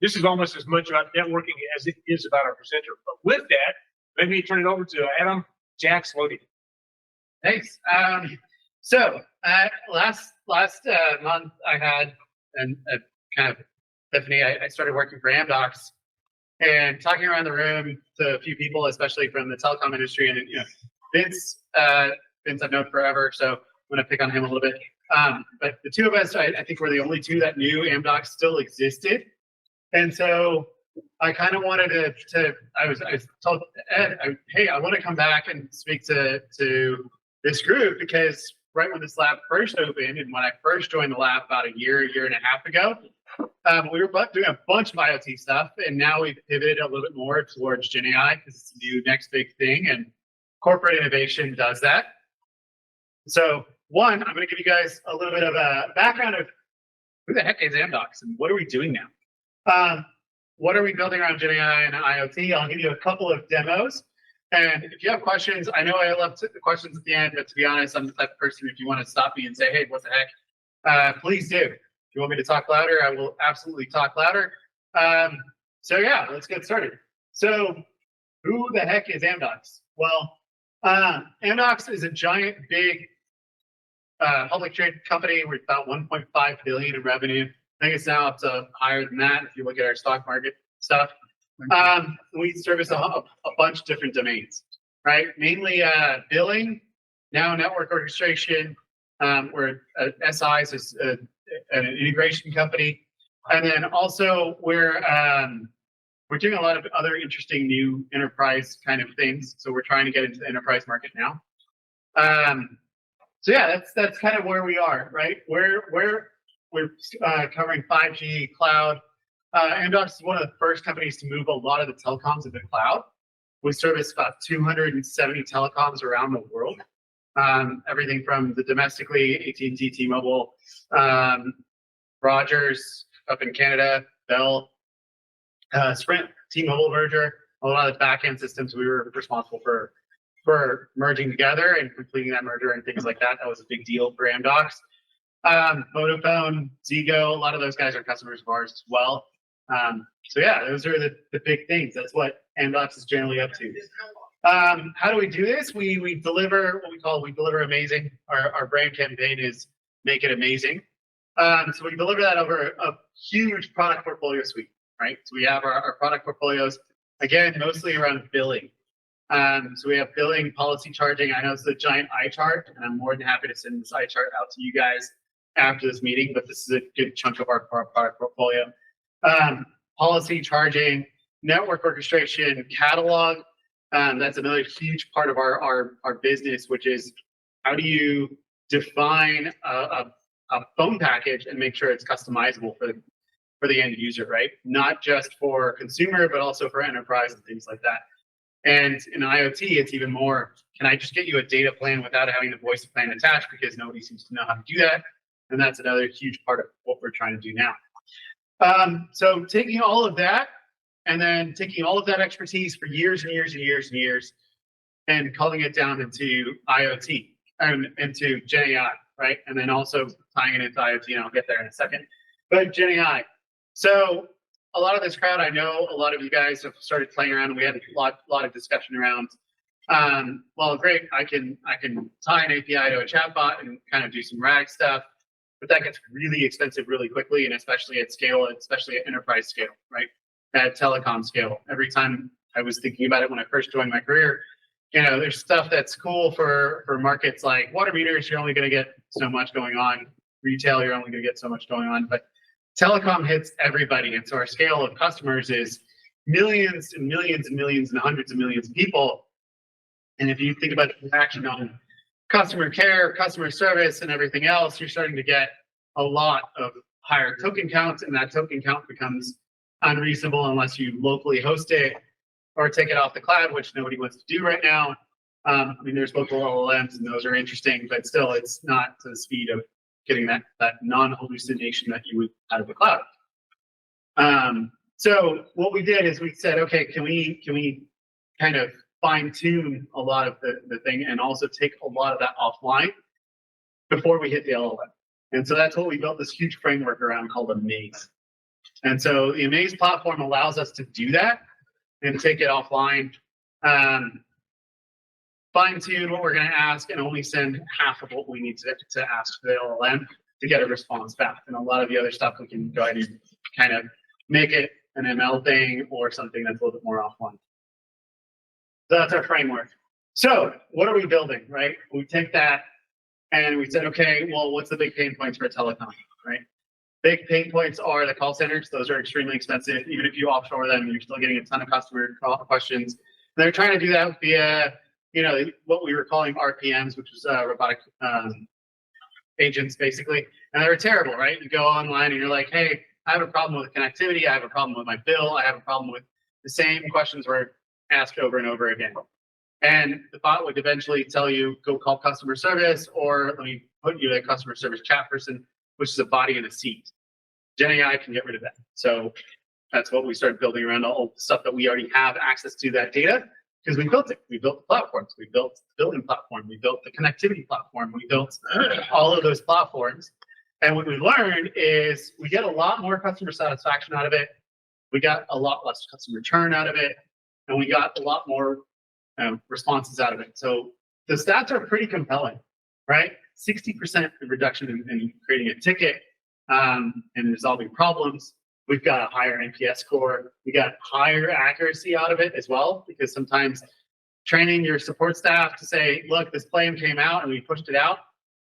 this is almost as much about networking as it is about our presenter. But with that, let me turn it over to Adam Jax Lotia. Thanks. So last month I had a kind of epiphany. I started working for Amdocs and talking around the room to a few people, especially from the telecom industry. And Vince I've known forever, so I'm going to pick on him a little bit. But the two of us, I think we're the only two that knew Amdocs still existed. And so I kind of wanted I was told Ed, hey, I want to come back and speak to this group, because right when this lab first opened and when I first joined the lab about a year and a half ago, we were doing a bunch of IoT stuff, and now we've pivoted a little bit more towards GenAI because it's the new next big thing, and corporate innovation does that. So one, I'm going to give you guys a little bit of a background of who the heck is Amdocs and what are we doing now? What are we building around GenAI and IoT? I'll give you a couple of demos. And if you have questions, I know I left the questions at the end, but to be honest, I'm the type of person, if you want to stop me and say, hey, what the heck, please do. If you want me to talk louder, I will absolutely talk louder. So yeah, let's get started. So who the heck is Amdocs? Well, Amdocs is a giant, big public traded company with about 1.5 billion in revenue. I think it's now up to higher than that if you look at our stock market stuff. We service a bunch of different domains, right? Mainly billing, now network orchestration. We're SIs is an integration company, and then also we're doing a lot of other interesting new enterprise kind of things. So we're trying to get into the enterprise market now. So yeah, that's kind of where we are, right? We're covering 5G, cloud. Amdocs is one of the first companies to move a lot of the telecoms into the cloud. We service about 270 telecoms around the world. Everything from the domestically, AT&T, T-Mobile, Rogers up in Canada, Bell, Sprint, T-Mobile merger. A lot of the back-end systems we were responsible for merging together and completing that merger and things like that. That was a big deal for Amdocs. Vodafone, Zego, a lot of those guys are customers of ours as well. So yeah, those are the big things. That's what Amdocs is generally up to. How do we do this? We deliver what we deliver amazing. Our brand campaign is make it amazing. So we deliver that over a huge product portfolio suite, right? So we have our product portfolios, again, mostly around billing. So we have billing, policy charging. I know it's a giant eye chart, and I'm more than happy to send this eye chart out to you guys after this meeting, but this is a good chunk of our product portfolio. Policy charging, network orchestration, catalog. That's another huge part of our business, which is how do you define a phone package and make sure it's customizable for the end user, right? Not just for consumer, but also for enterprise and things like that. And in IoT, it's even more, can I just get you a data plan without having the voice plan attached, because nobody seems to know how to do that. And that's another huge part of what we're trying to do now. So taking all of that, and then taking all of that expertise for years and years and years and years, and culling it down into IoT and into GenAI, right? And then also tying it into IoT, and I'll get there in a second. But GenAI. So a lot of this crowd, I know a lot of you guys have started playing around, and we had a lot of discussion around. Well, great, I can tie an API to a chatbot and kind of do some RAG stuff, but that gets really expensive really quickly, and especially at scale, especially at enterprise scale, right? At telecom scale. Every time I was thinking about it when I first joined my career, there's stuff that's cool for markets like water meters. You're only going to get so much going on. Retail, you're only going to get so much going on, but telecom hits everybody, and so our scale of customers is millions and millions and millions and hundreds of millions of people. And if you think about the action on customer care, customer service, and everything else, you're starting to get a lot of higher token counts, and that token count becomes unreasonable unless you locally host it or take it off the cloud, which nobody wants to do right now. I mean, there's local LLMs, and those are interesting, but still, it's not to the speed of getting that non-hallucination that you would out of the cloud. So what we did is we said, okay, can we kind of fine tune a lot of the thing and also take a lot of that offline before we hit the LLM. And so that's what we built this huge framework around called a maze. And so the Amaze platform allows us to do that and take it offline, fine tune what we're going to ask, and only send half of what we need to ask for the LLM to get a response back. And a lot of the other stuff we can go ahead and kind of make it an ML thing or something that's a little bit more offline. So that's our framework. So what are we building, right? We take that and we said, okay, well, what's the big pain points for telecom, right? Big pain points are the call centers. Those are extremely expensive. Even if you offshore them, you're still getting a ton of customer questions. And they're trying to do that via, what we were calling RPMs, which was robotic agents, basically. And they were terrible, right? You go online and you're like, hey, I have a problem with connectivity. I have a problem with my bill. I have a problem with the same questions were asked over and over again. And the bot would eventually tell you, go call customer service, or let me put you to a customer service chat person, which is a body in a seat. GenAI can get rid of that. So that's what we started building around all the stuff that we already have access to that data, because we built it. We built the platforms. We built the building platform. We built the connectivity platform. We built all of those platforms. And what we learned is we get a lot more customer satisfaction out of it. We got a lot less customer churn out of it. And we got a lot more responses out of it. So the stats are pretty compelling, right? 60% reduction in creating a ticket and resolving problems. We've got a higher NPS score. We got higher accuracy out of it as well, because sometimes training your support staff to say, look, this plan came out and we pushed it out.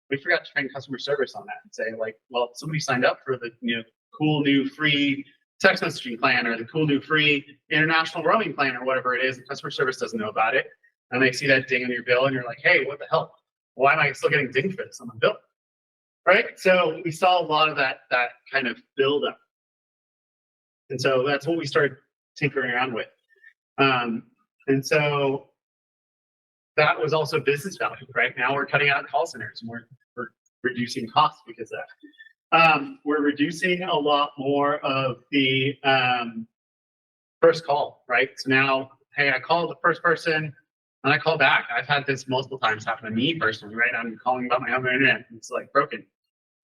We forgot to train customer service on that and say, like, well, somebody signed up for the cool new free text messaging plan or the cool new free international roaming plan or whatever it is, and customer service doesn't know about it. And they see that ding on your bill and you're like, hey, what the hell? Why am I still getting dinged for this on my bill? Right? So we saw a lot of that kind of build up. And so that's what we started tinkering around with. And so that was also business value, right? Now we're cutting out call centers and we're reducing costs because of that. We're reducing a lot more of the first call, right? So now, hey, I called the first person and I call back. I've had this multiple times happen to me personally, right? I'm calling about my home internet and it's like broken.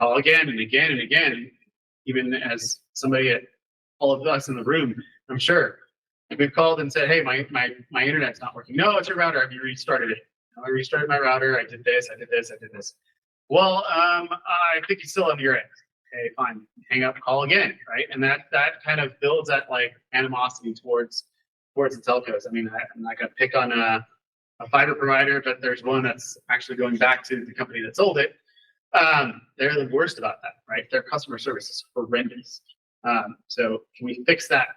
Call again and again and again, even as somebody at all of us in the room, I'm sure. We've called and said, hey, my internet's not working. No, it's your router. Have you restarted it? No, I restarted my router. I did this, I did this, I did this. Well, I think it's still on your end. Okay, fine. Hang up, call again, right? And that kind of builds that like animosity towards the telcos. I mean, I'm not going to pick on a fiber provider, but there's one that's actually going back to the company that sold it. They're the worst about that, right? Their customer service is horrendous. So can we fix that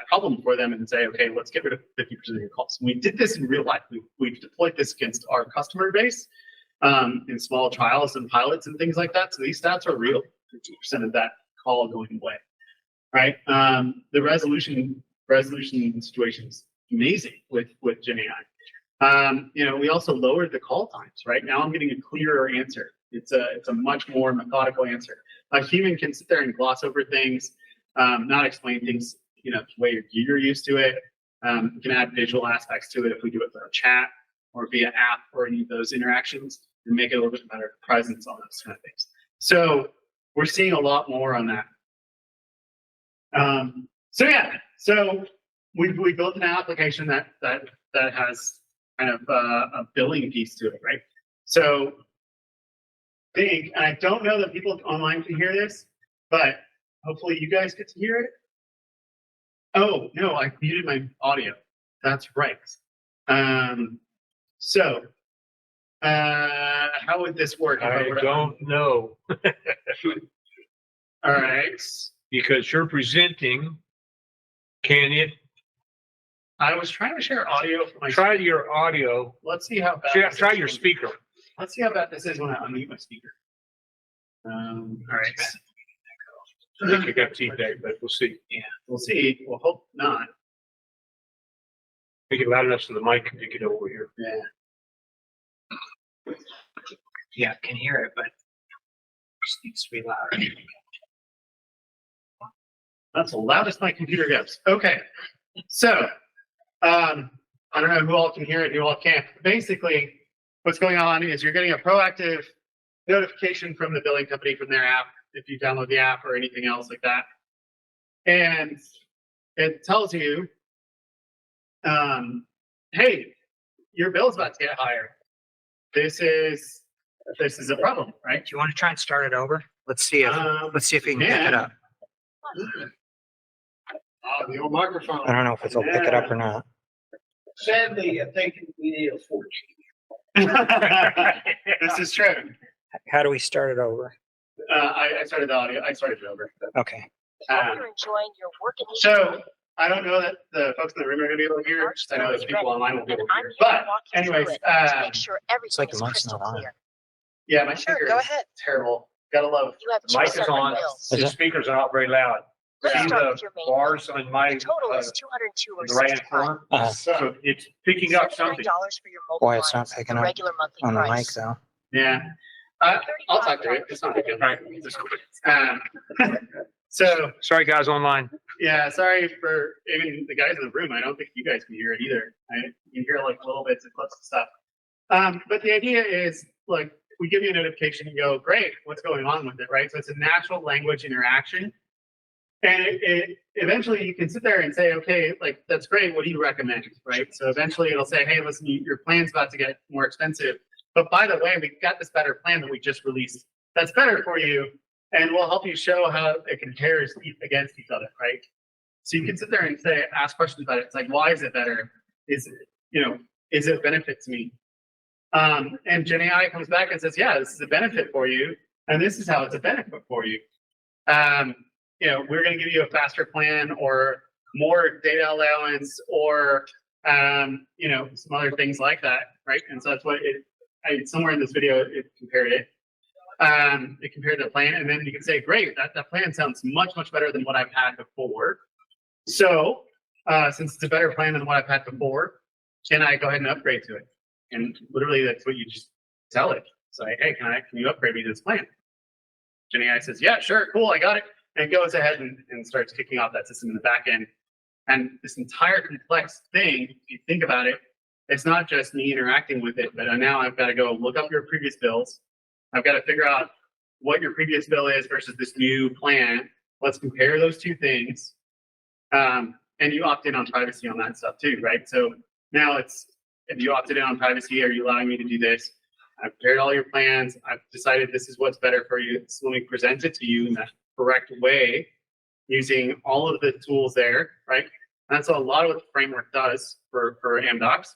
problem for them and say, okay, let's get rid of 50% of your calls? And we did this in real life. We've deployed this against our customer base in small trials and pilots and things like that. So these stats are real. 50% of that call going away, right? The resolution situation is amazing with GenAI. We also lowered the call times, right? Now I'm getting a clearer answer. It's a much more methodical answer. A human can sit there and gloss over things, not explain things, the way you're used to it. You can add visual aspects to it if we do it through a chat or via app or any of those interactions and make it a little bit better presence on those kind of things. So we're seeing a lot more on that. So we built an application that has kind of a billing piece to it, right? So and I don't know that people online can hear this, but hopefully you guys get to hear it. Oh, no, I muted my audio. That's right. So how would this work? I don't know. All right. Because you're presenting, can it? I was trying to share audio for my Try your audio. Let's see how bad Try your speaker. Let's see how bad this is when I unmute my speaker. All right. I think you got feedback, but we'll see. Yeah, we'll see. We'll hope not. Make it loud enough so the mic can pick it over here. Yeah. Yeah, I can hear it, but it just needs to be louder. That's the loudest my computer gets. Okay. So, I don't know who all can hear it, who all can't. Basically, what's going on is you're getting a proactive notification from the billing company from their app, if you download the app or anything else like that. and it tells you, hey, your bill's about to get higher. This is a problem, right? Do you want to try and start it over? Let's see if we can pick it up. The old microphone. I don't know if it'll pick it up or not. Sadly, I think we need a 14. This is true. How do we start it over? I started the audio. I started it over. Okay. Hope you're enjoying your work and So I don't know that the folks in the room are going to be able to hear. Just I know there's people online who will be able to hear. But anyways, make sure everything like the is mic's crystal not on. clear. yeah, my Sure, speaker go is ahead. terrible. Gotta love. You have The two mic is separate on. bills. Is The it? speakers are not very loud. Let's See start the with your main bars on my bill. Total is on the right hand $202.65. corner. Uh-huh. So it's picking up something. $79 for your mobile Boy, it's not lines, picking the up regular monthly on the mic price. though. Yeah. I'll talk to it. It's not a big deal. All right. So Sorry, guys, online. yeah, sorry for even the guys in the room. I don't think you guys can hear it either. You can hear like little bits and clips and stuff. But the idea is like we give you a notification and go, great, what's going on with it, right? So it's a natural language interaction. And it eventually you can sit there and say, okay, like that's great. What do you recommend, right? So eventually it'll say, hey, listen, your plan's about to get more expensive. But by the way, we've got this better plan that we just released. That's better for you, and we'll help you show how it compares against each other, right? So you can sit there and say, ask questions about it. It's like, why is it better? Is it a benefit to me? And GenAI comes back and says, yeah, this is a benefit for you, and this is how it's a benefit for you. We're going to give you a faster plan or more data allowance or some other things like that, right? And so that's what somewhere in this video it compared it. It compared the plan, and then you can say, great, that plan sounds much, much better than what I've had before. So since it's a better plan than what I've had before, can I go ahead and upgrade to it? And literally that's what you just tell it. It's like, hey, can you upgrade me to this plan? GenAI says, yeah, sure, cool, I got it. And it goes ahead and starts kicking off that system in the back end. And this entire complex thing, if you think about it, it's not just me interacting with it, but now I've got to go look up your previous bills. I've got to figure out what your previous bill is versus this new plan. Let's compare those two things. And you opt in on privacy on that stuff too, right? So now if you opted in on privacy, are you allowing me to do this? I've prepared all your plans. I've decided this is what's better for you. So let me present it to you in the correct way using all of the tools there, right? And that's a lot of what the framework does for Amdocs.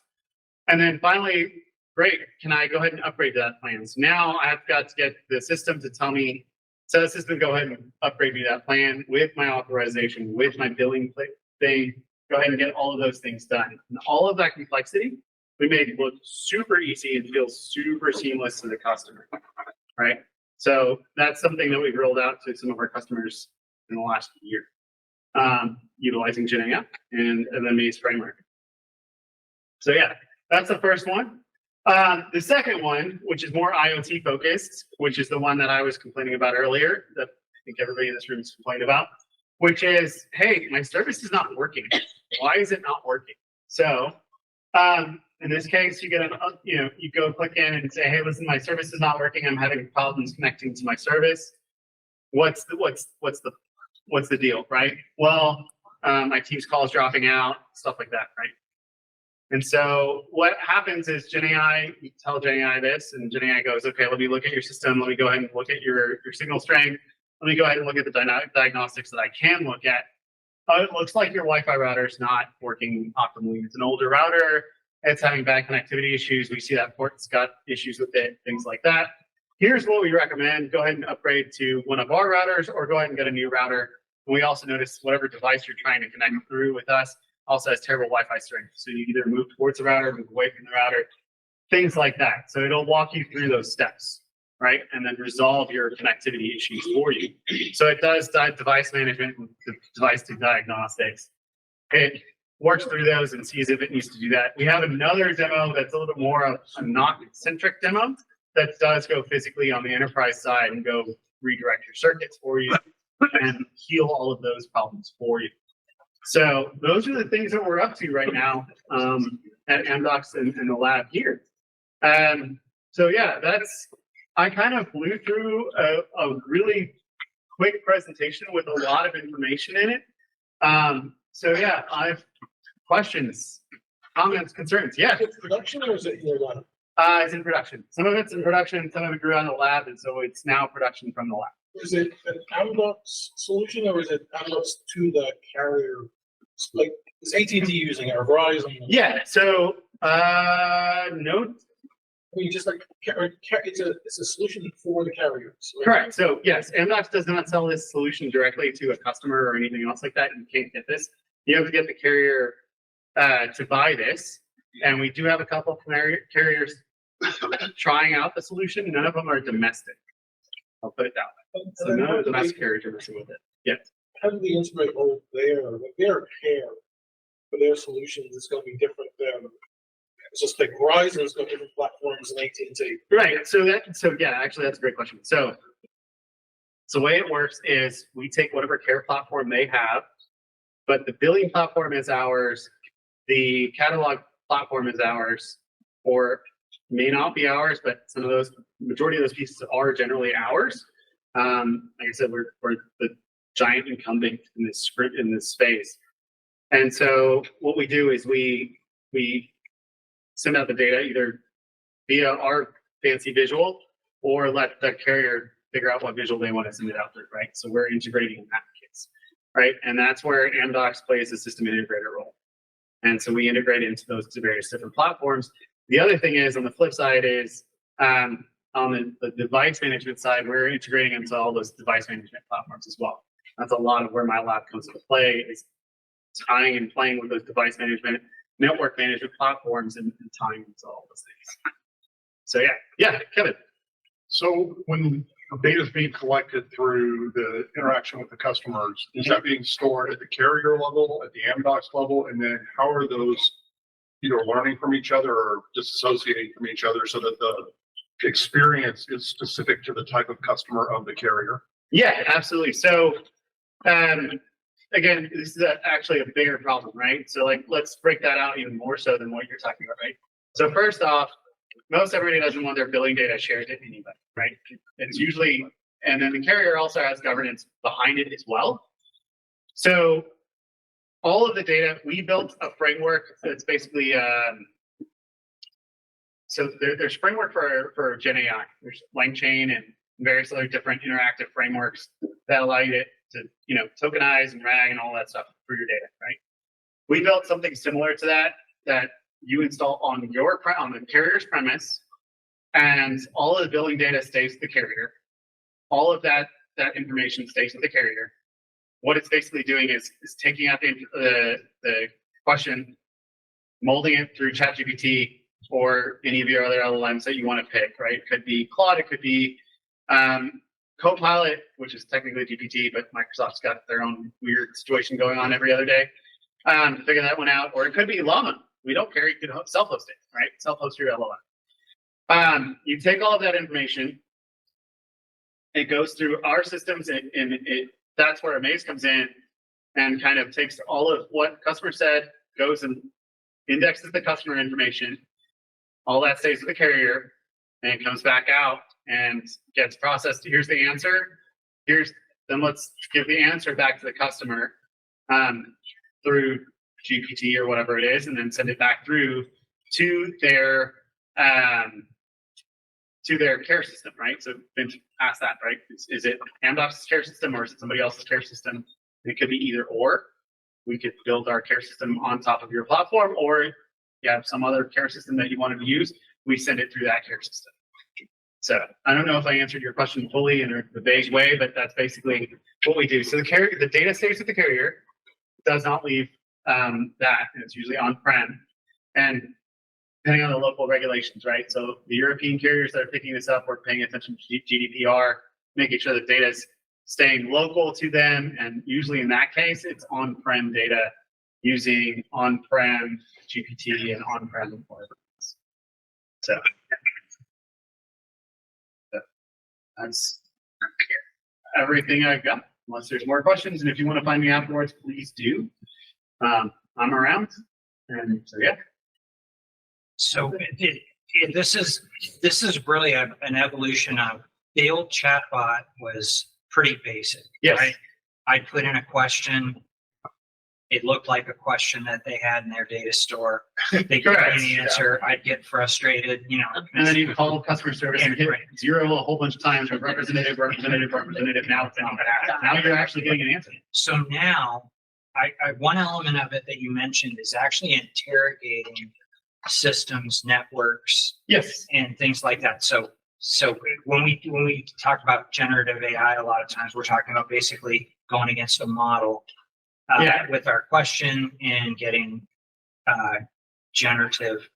And then finally, great, can I go ahead and upgrade to that plan? So now I've got to get the system to tell me, so the system go ahead and upgrade me that plan with my authorization, with my billing thing, go ahead and get all of those things done. And all of that complexity, we made it look super easy and feel super seamless to the customer, right? So that's something that we've rolled out to some of our customers in the last year, utilizing GenAI and the Maze framework. So yeah, that's the first one. The second one, which is more IoT focused, which is the one that I was complaining about earlier, that I think everybody in this room is complaining about, which is, hey, my service is not working. Why is it not working? So in this case, you get you go click in and say, hey, listen, my service is not working. I'm having problems connecting to my service. What's the deal, right? Well, my Teams call is dropping out, stuff like that, right? And so what happens is GenAI, you tell GenAI this, and GenAI goes, okay, let me look at your system. Let me go ahead and look at your signal strength. Let me go ahead and look at the diagnostics that I can look at. It looks like your Wi-Fi router is not working optimally. It's an older router. It's having bad connectivity issues. We see that port's got issues with it, things like that. Here's what we recommend. Go ahead and upgrade to one of our routers or go ahead and get a new router. And we also notice whatever device you're trying to connect through with us also has terrible Wi-Fi strength. So you either move towards the router, move away from the router, things like that. So it'll walk you through those steps, right? And then resolve your connectivity issues for you. So it does device management and device to diagnostics. It works through those and sees if it needs to do that. We have another demo that's a little bit more of a NOC-centric demo that does go physically on the enterprise side and go redirect your circuits for you and heal all of those problems for you. So those are the things that we're up to right now at Amdocs and the lab here. So yeah, I kind of flew through a really quick presentation with a lot of information in it. So yeah, I've questions, comments, concerns. Yeah, Is it production or is it year one? it's in production. Some of it's in production, some of it grew out of the lab, and so it's now production from the lab. Is it an Amdocs solution or is it Amdocs to the carrier? Like, is AT&T using it or Verizon? Yeah. So no. I mean, just like it's a solution for the carriers. Right? Correct. So yes, Amdocs does not sell this solution directly to a customer or anything else like that. You can't get this. You have to get the carrier to buy this. And we do have a couple of carriers trying out the solution. None of them are domestic. I'll put it that way. So And then none how of the do domestic they- carriers are messing with it. Yes. How do they integrate all their care for their solutions is going to be different than it's just like Verizon's got different platforms than AT&T. Right. So yeah, actually that's a great question. So the way it works is we take whatever care platform they have, but the billing platform is ours, the catalog platform is ours, or may not be ours, but some of those majority of those pieces are generally ours. Like I said, we're the giant incumbent in this script in this space. And so what we do is we send out the data either via our fancy visual or let the carrier figure out what visual they want to send it out through, right? So we're integrating in that case, right? And that's where Amdocs plays a system integrator role. And so we integrate into those various different platforms. The other thing is on the flip side is on the device management side, we're integrating into all those device management platforms as well. That's a lot of where my lab comes into play is tying and playing with those device management, network management platforms and tying into all those things. So yeah, Kevin. So when data is being collected through the interaction with the customers, is that being stored at the carrier level, at the Amdocs level, and then how are those either learning from each other or disassociating from each other so that the experience is specific to the type of customer of the carrier? Yeah, absolutely. So again, this is actually a bigger problem, right? So like, let's break that out even more so than what you're talking about, right? So first off, most everybody doesn't want their billing data shared to anybody, right? It's usually, and then the carrier also has governance behind it as well. So all of the data, we built a framework that's basically, so there's framework for GenAI. There's LangChain and various other different interactive frameworks that allow you to tokenize and RAG and all that stuff for your data, right? We built something similar to that you install on the carrier's premise, and all of the billing data stays with the carrier. All of that information stays with the carrier. What it's basically doing is taking out the question, molding it through ChatGPT or any of your other LLMs that you want to pick, right? It could be Claude, it could be Copilot, which is technically GPT, but Microsoft's got their own weird situation going on every other day to figure that one out. Or it could be Llama. We don't care. You can self-host it, right? Self-host your LLM. You take all of that information. It goes through our systems, and that's where Amaze comes in and kind of takes all of what customer said, goes and indexes the customer information. All that stays with the carrier, and it comes back out and gets processed. Here's the answer. Then let's give the answer back to the customer through GPT or whatever it is, and then send it back through to their care system, right? So then ask that, right? Is it Amdocs' care system or is it somebody else's care system? It could be either or. We could build our care system on top of your platform, or you have some other care system that you wanted to use, we send it through that care system. So I don't know if I answered your question fully in the vague way, but that's basically what we do. So the data stays with the carrier, does not leave that, and it's usually on-prem. And depending on the local regulations, right? So the European carriers that are picking this up, we're paying attention to GDPR, making sure that data is staying local to them. And usually in that case, it's on-prem data using on-prem GPT and on-prem whatever. So that's everything I've got, unless there's more questions. And if you want to find me afterwards, please do. I'm around. And so, yeah. So this is really an evolution of the old chatbot was pretty basic. Yes. Right? I'd put in a question, it looked like a question that they had in their data store. They gave Correct, me an answer. I'd get frustrated, And then you call customer service and hit Right. 0 a whole bunch of times with representative. Now it's not that. Now you're actually getting an answer. So now, one element of it that you mentioned is actually interrogating systems, networks, Yes. and things like that. So when we talk about generative AI, a lot of times we're talking about basically going against a model Yeah. with our question and getting generative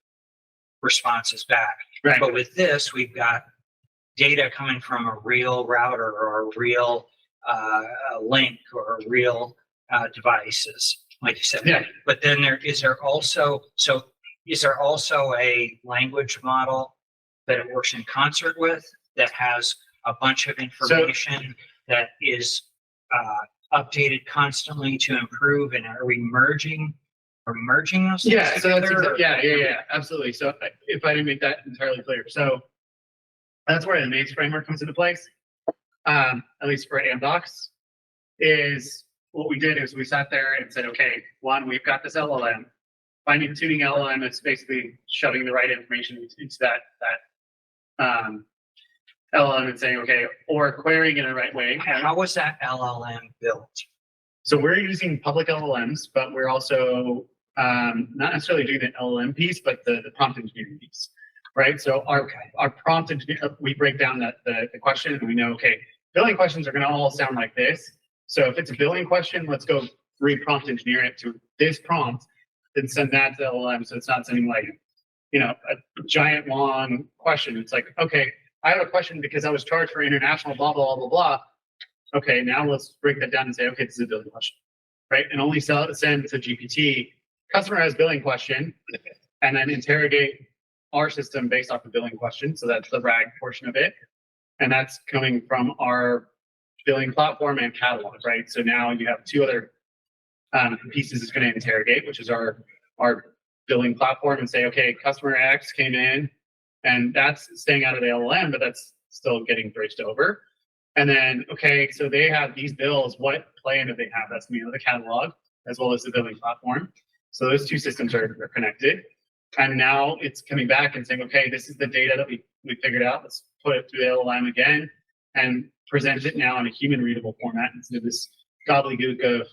responses back. Right. But with this, we've got data coming from a real router or a real link or a real devices, like you said. Yeah. But then is there also a language model that it works in concert with that has a bunch of information that is updated constantly to improve? And are we merging those things Yeah. So that's together? yeah, absolutely. So if I didn't make that entirely clear, so that's where the maze framework comes into place. At least for Amdocs, is what we did is we sat there and said, okay, one, we've got this LLM. Finding tuning LLM is basically shoving the right information into that LLM and saying, okay, or querying in the right way. How was that LLM built? So we're using public LLMs, but we're also not necessarily doing the LLM piece, but the prompt engineering piece, right? So our prompt engineer, we break down the question and we know, okay, billing questions are going to all sound like this. So if it's a billing question, let's go re-prompt engineer it to this prompt, then send that to LLM. So it's not sending like, a giant long question. It's like, okay, I have a question because I was charged for international blah, blah, blah, blah. Okay, now let's break that down and say, okay, this is a billing question, right? And only send to GPT, customer has billing question, and then interrogate our system based off the billing question. So that's the RAG portion of it. And that's coming from our billing platform and catalog, right? So now you have two other pieces it's going to interrogate, which is our billing platform, and say, okay, customer X came in, and that's staying out of the LLM, but that's still getting bridged over. And then, okay, so they have these bills. What plan do they have? That's the catalog as well as the billing platform. So those two systems are connected. And now it's coming back and saying, okay, this is the data that we figured out. Let's put it through the LLM again and present it now in a human readable format instead of this gobbledygook of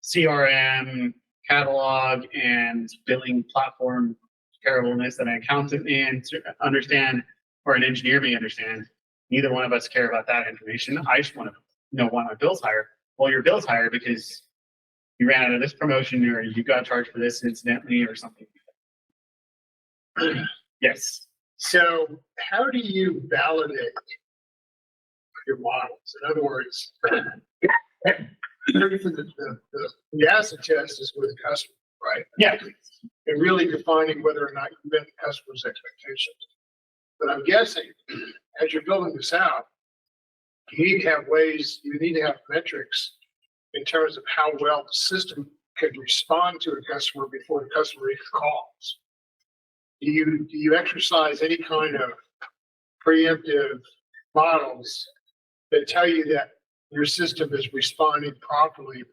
CRM, catalog, and billing platform terribleness that an accountant may understand or an engineer may understand. Neither one of us care about that information. I just want to know why my bill's higher. Well, your bill's higher because you ran out of this promotion or you got charged for this incidentally or something. Yes. So how do you validate your models? In other words, the acid test is with the customer, right? Yeah. And really defining whether or not you met the customer's expectations. But I'm guessing as you're building this out, you need to have metrics in terms of how well the system could respond to a customer before the customer even calls. Do you exercise any kind of preemptive models that tell you that your system is responding properly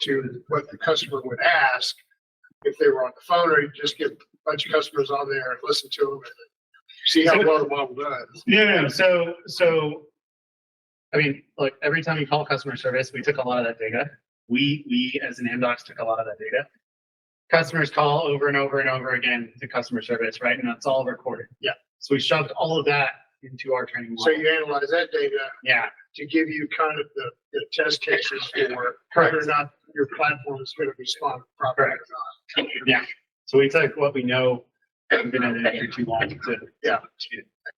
to what the customer would ask if they were on the phone, or you just get a bunch of customers on there and listen to them and see how well the model does? No. So, I mean, look, every time you call customer service, we took a lot of that data. We as an Amdocs took a lot of that data. Customers call over and over and over again to customer service, right? And that's all recorded. Yeah. So we shoved all of that into our training So model. you analyze that data Yeah. to give you kind of the test cases for whether or not your platform is going to respond properly or not. Yeah. So we took what we know and been in it for too long to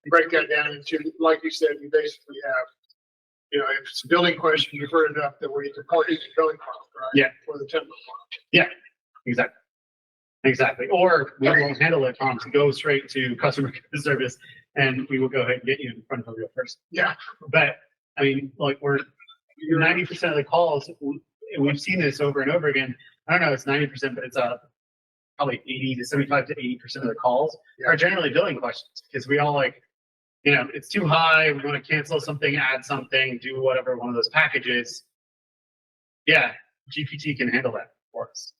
Break that down into, like you said, you basically have, if it's a billing question, you've heard enough that where you can call each billing prompt, right? Yeah. For the template. Exactly. Or we won't handle it, Tom, to go straight to customer service and we will go ahead and get you in front of a real person. Yeah. But I mean, like we're 90% of the calls, we've seen this over and over again. I don't know, it's 90%, but it's probably 80 to 75 to 80% of the calls are generally billing questions because we all it's too high. We want to cancel something, add something, do whatever, one of those packages. Yeah. GPT can handle that for us.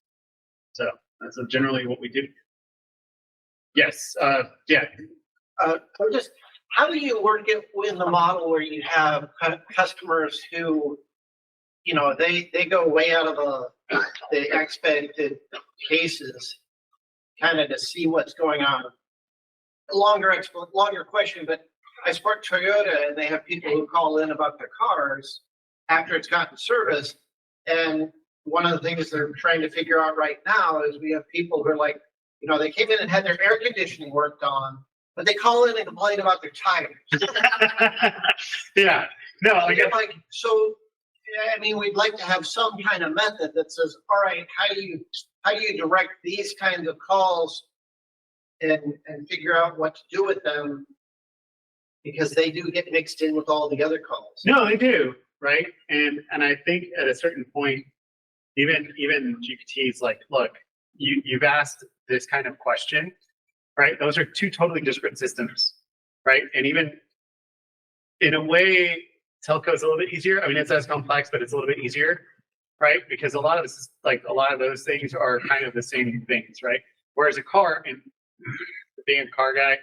So that's generally what we do. Yes, yeah. I'm just, how do you work it in the model where you have customers who, you know, they go way out of the expected cases, kind of to see what's going on? Longer question, but I support Toyota, and they have people who call in about their cars after it's gotten service. And one of the things they're trying to figure out right now is we have people who are like, you know, they came in and had their air conditioning worked on, but they call in and complain about their tires. Yeah, no, I get Like, so, I mean, we'd like to have some kind of method that says, all right, how do you direct these kinds of calls and figure out what to do with them? Because they do get mixed in with all the other calls. No, they do, right? And I think at a certain point, even GPT is like, look, you've asked this kind of question, right? Those are two totally disparate systems, right? And even in a way, telco is a little bit easier. I mean, it's as complex, but it's a little bit easier, right? Because a lot of this is like a lot of those things are kind of the same things, right? Whereas a car, and being a car guy,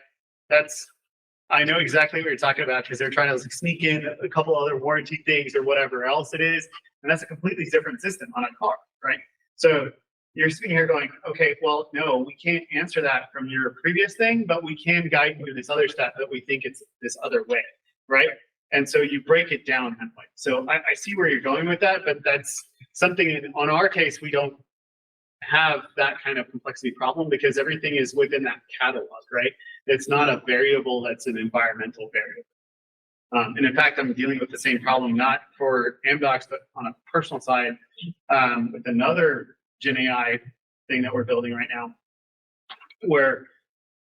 I know exactly what you're talking about because they're trying to like sneak in a couple other warranty things or whatever else it is. And that's a completely different system on a car, right? So you're sitting here going, okay, well, no, we can't answer that from your previous thing, but we can guide you to this other step that we think it's this other way, right? And so you break it down that way. So I see where you're going with that, but that's something on our case, we don't have that kind of complexity problem because everything is within that catalog, right? It's not a variable that's an environmental variable. And in fact, I'm dealing with the same problem, not for Amdocs, but on a personal side, with another GenAI thing that we're building right now, where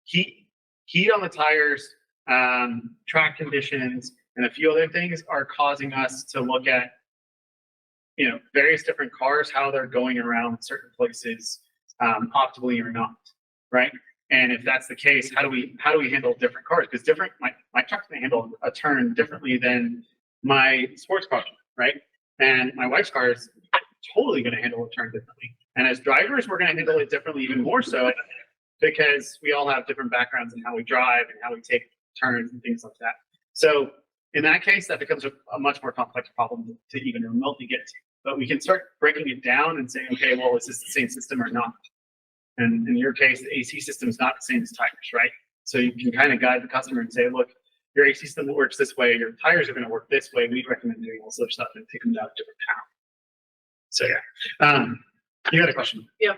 heat on the tires, track conditions, and a few other things are causing us to look at, you know, various different cars, how they're going around certain places, optimally or not, right? And if that's the case, how do we handle different cars? Because my truck's gonna handle a turn differently than my sports car, right? And my wife's car is totally gonna handle a turn differently. And as drivers, we're gonna handle it differently, even more so, because we all have different backgrounds in how we drive and how we take turns and things like that. So in that case, that becomes a much more complex problem to even remotely get to. But we can start breaking it down and saying, okay, well, is this the same system or not? And in your case, the AC system is not the same as tires, right? So you can kind of guide the customer and say, look, your AC system works this way, your tires are going to work this way. We'd recommend doing all this other stuff and take them down a different path. So yeah, you had a question. Yeah.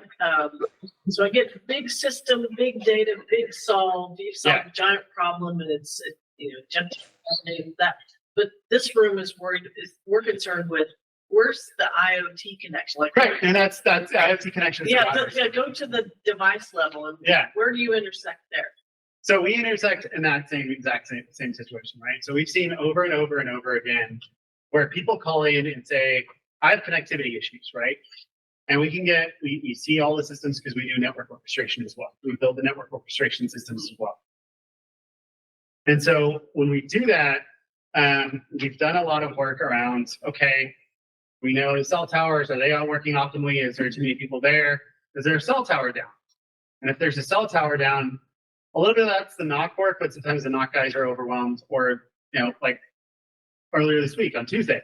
So I get big system, big data, big solve. You solve a giant problem, and it's that. But this room is we're concerned with where's the IoT connection? Like, right, and that's IoT connection. Yeah, go to the device level, and where do you intersect there? So we intersect in that exact same situation, right? So we've seen over and over and over again where people call in and say, I have connectivity issues, right? And we see all the systems because we do network orchestration as well. We build the network orchestration systems as well. And so when we do that, we've done a lot of work around, okay, we know the cell towers, are they all working optimally? Is there too many people there? Is there a cell tower down? And if there's a cell tower down, a little bit of that's the knock work, but sometimes the knock guys are overwhelmed. Or, like earlier this week on Tuesday,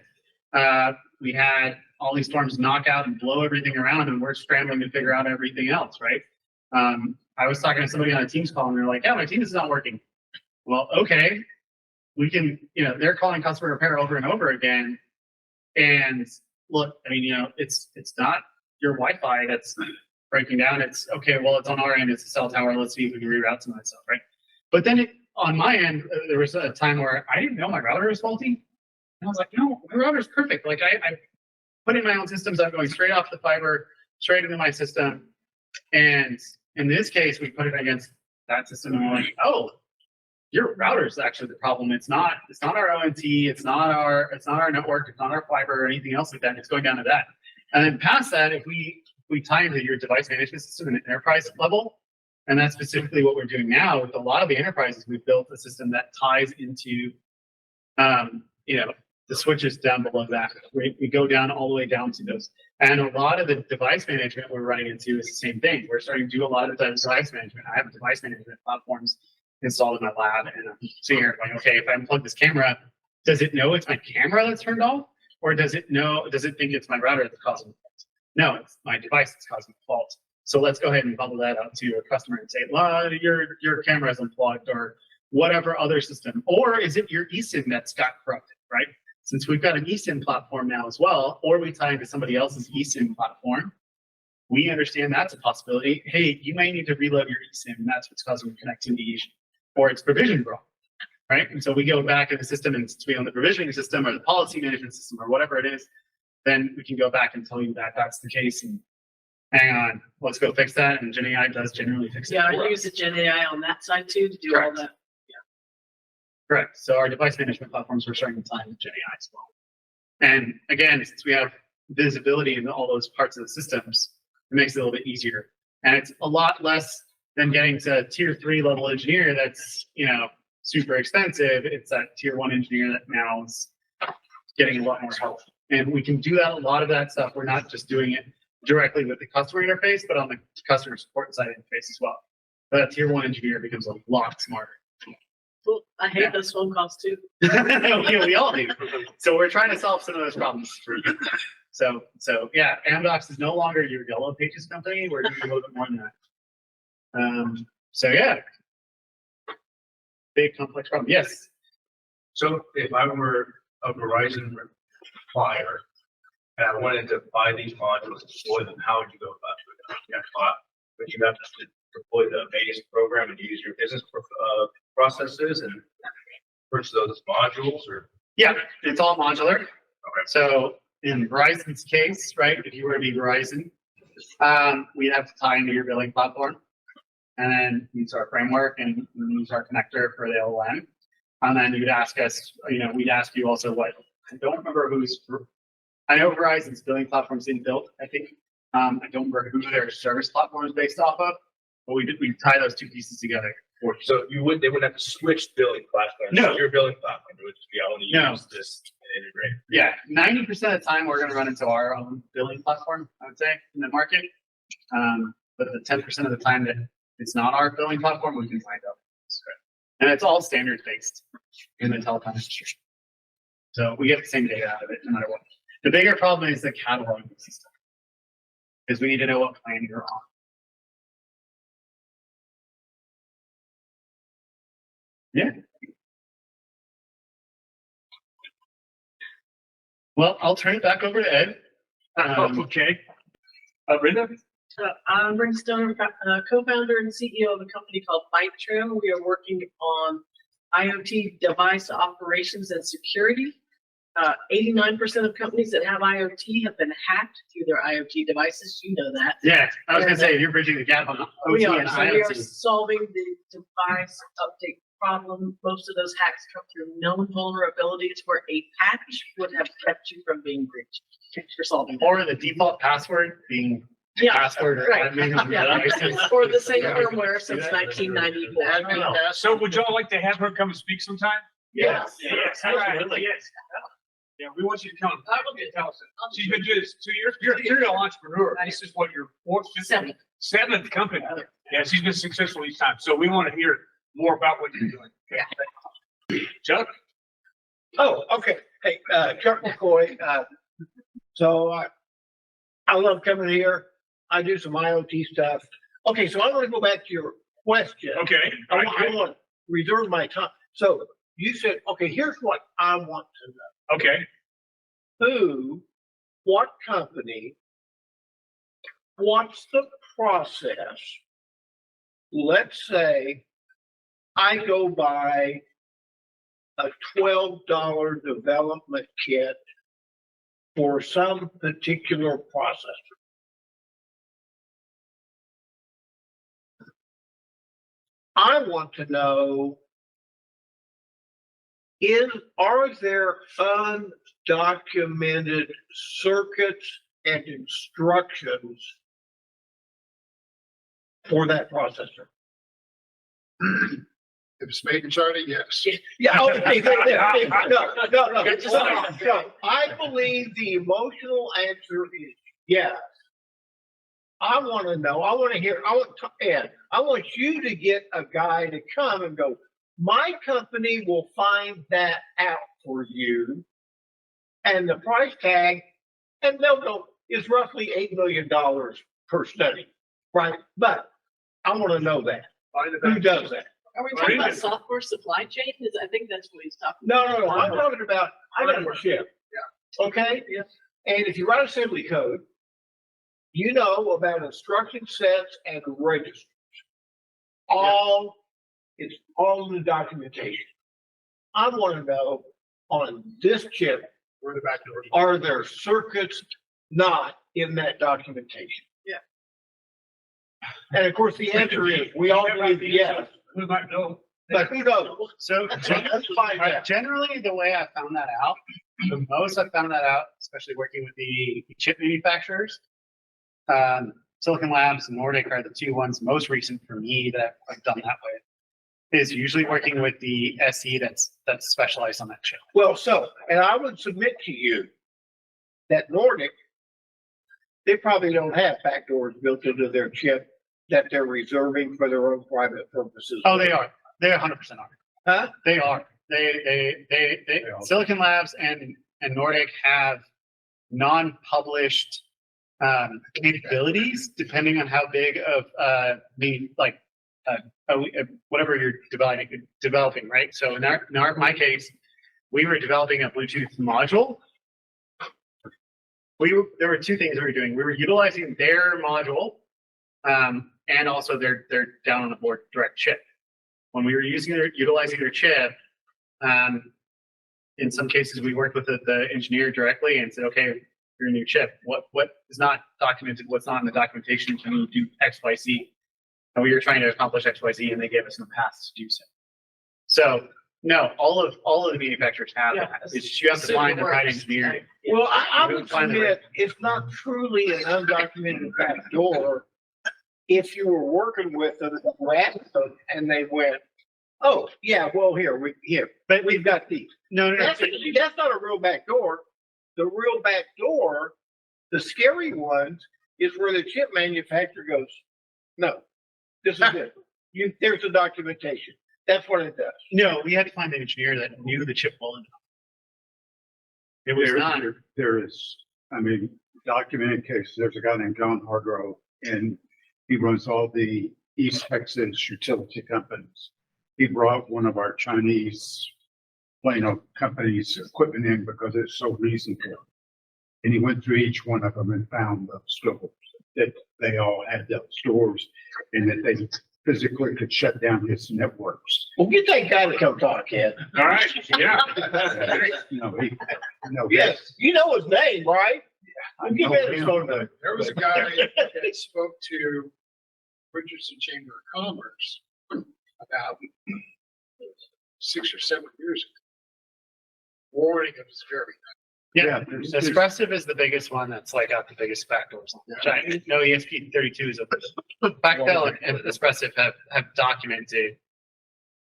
we had all these storms knock out and blow everything around, and we're scrambling to figure out everything else, right? I was talking to somebody on a Teams call, and they're like, yeah, my Teams is not working. Well, okay, we can, they're calling customer repair over and over again. And look, I mean, it's not your Wi-Fi that's breaking down. It's okay, well, it's on our end, it's a cell tower. Let's see if we can reroute some of that stuff, right? But then on my end, there was a time where I didn't know my router was faulty. And I was like, no, my router's perfect. Like I put in my own systems, I'm going straight off the fiber, straight into my system. And in this case, we put it against that system, and we're like, oh, your router is actually the problem. It's not our ONT, it's not our network, it's not our fiber or anything else like that. It's going down to that. And then past that, if we tie into your device management system at an enterprise level, and that's specifically what we're doing now with a lot of the enterprises, we've built a system that ties into the switches down below that. We go down all the way down to those. And a lot of the device management we're running into is the same thing. We're starting to do a lot of the device management. I have device management platforms installed in my lab, and I'm sitting here going, okay, if I unplug this camera, does it know it's my camera that's turned off? Or does it think it's my router that's causing the fault? No, it's my device that's causing the fault. So let's go ahead and bubble that out to a customer and say, well, your camera is unplugged, or whatever other system. Or is it your eSIM that's got corrupted, right? Since we've got an eSIM platform now as well, or we tie into somebody else's eSIM platform, we understand that's a possibility. Hey, you may need to reload your eSIM, and that's what's causing connectivity issue, or it's provision wrong, right? And so we go back in the system, and since we own the provisioning system or the policy management system or whatever it is, then we can go back and tell you that that's the case. And hang on, let's go fix that. And GenAI does generally fix it. Yeah, for I us. use the GenAI on that side too, to do all Correct. that. Correct. So our device management platforms, we're starting to tie into GenAI as well. And again, since we have visibility in all those parts of the systems, it makes it a little bit easier. And it's a lot less than getting to tier 3 level engineer that's, super expensive. It's that tier 1 engineer that now is getting a lot more help. And we can do that, a lot of that stuff. We're not just doing it directly with the customer interface, but on the customer support side interface as well. But that tier 1 engineer becomes a lot smarter. Well, I hate those phone calls too. We all do. So we're trying to solve some of those problems for you. So yeah, Amdocs is no longer your yellow pages company. We're doing a little bit more than that. So yeah, big complex problem. Yes. So if I were a Verizon supplier and I wanted to buy these modules and deploy them, how would you go about doing that? Would you have to deploy the base program and use your business processes and purchase those modules, or? Yeah, it's all modular. Okay. So in Verizon's case, right, if you were to be Verizon, we'd have to tie into your billing platform and then use our framework and use our connector for the LLM. And then you'd ask us, we'd ask you also what, I don't remember I know Verizon's billing platform's being built, I think. I don't remember who their service platform is based off of, but we tie those two pieces together. So they wouldn't have to switch billing platforms. No. Your billing platform would just be able to use this and integrate. Yeah, 90% of the time we're going to run into our own billing platform, I would say, in the market. But the 10% of the time that it's not our billing platform, we can find out. And it's all standard based in the telecom industry. So we get the same data out of it no matter what. The bigger problem is the cataloging system, because we need to know what plan you're on. Yeah. Well, I'll turn it back over to Ed. Okay. Brenda? I'm Brenda Stoner, co-founder and CEO of a company called ByteTrim. We are working on IoT device operations and security. 89% of companies that have IoT have been hacked through their IoT devices. You know that. Yeah, I was going to say, you're bridging the gap on We OT are. and So we are IoT. solving the device update problem. Most of those hacks come through known vulnerabilities where a patch would have kept you from being breached. Thanks for solving that. Or the default password being password or right. admin on Yeah. devices. Or the same firmware since 1994. So would y'all like to have her come and speak sometime? Yes. Yes, absolutely. Yes. Yeah, we want you to come. Tell us. She's been doing this 2 years. You're a serial entrepreneur. This is what your seventh company. Yeah, she's been successful each time. So we want to hear more about what you're doing. Yeah. Chuck? Oh, okay. Hey, Chuck McCoy. So I love coming here. I do some IoT stuff. Okay, so I want to go back to your question. Okay. I want to reserve my time. So you said, okay, here's what I want to know. Okay. What company, what's the process? Let's say I go buy a $12 development kit for some particular processor. I want to know, are there undocumented circuits and instructions for that processor? If it's made in China, yes. Yeah, okay, no. I believe the emotional answer is yes. I want to know, I want to hear, Ed, I want you to get a guy to come and go, my company will find that out for you. And the price tag, and they'll go, is roughly $8 million per study, right? But I want to know that. Who does that? Are we talking about software supply chain? I think that's what he's talking No, about. no, I'm talking about ownership. Yeah. Okay? Yeah. And if you write assembly code, you know about instruction sets and registers. It's all in the documentation. I want to know on this chip, We're the back door. are there circuits not in that documentation? Yeah. And of course, the answer is, we all believe yes, We might know. but who knows? So Let's find out. generally, the way I found that out, the most I found that out, especially working with the chip manufacturers, Silicon Labs and Nordic are the two ones most recent for me that I've done that with. Is usually working with the SE that's specialized on that chip. Well, and I would submit to you that Nordic, they probably don't have backdoors built into their chip that they're reserving for their own private purposes. Oh, they are. They 100% are. Huh? They are. They Silicon Labs and Nordic have non-published capabilities depending on how big of whatever you're developing, right? So in my case, we were developing a Bluetooth module. There were two things we were doing. We were utilizing their module, and also their down on the board direct chip. When we were utilizing their chip, in some cases we worked with the engineer directly and said, okay, your new chip, what is not documented, what's not in the documentation, can you do X, Y, Z? And we were trying to accomplish X, Y, Z, and they gave us some paths to do so. So no, all of the manufacturers have that. It's just you have to find the right engineer. Well, I would submit it's not truly an undocumented backdoor if you were working with them and they went, oh, yeah, well, but we've got these. No. That's not a real backdoor. The real backdoor, the scary ones, is where the chip manufacturer goes, no, this is it. There's the documentation. That's what it does. No, we had to find an engineer that knew the chip well enough. It was not. There is, documented cases. There's a guy named John Hargrove, and he runs all the East Texas utility companies. He brought one of our Chinese Plano companies' equipment in because it's so reasonable. And he went through each one of them and found the stores that they all had those stores and that they physically could shut down his networks. Well, get that guy to come talk, Ed. All right, yeah. Yes, you know his name, right? I Give know Ed his him. phone number. There was a guy that spoke to Richardson Chamber of Commerce about 6 or 7 years ago, warning of this very Yeah, there's- Espressive is the biggest one that's like got the biggest backdoors. Which I know ESP32 is a backdoor, and Espressive have documented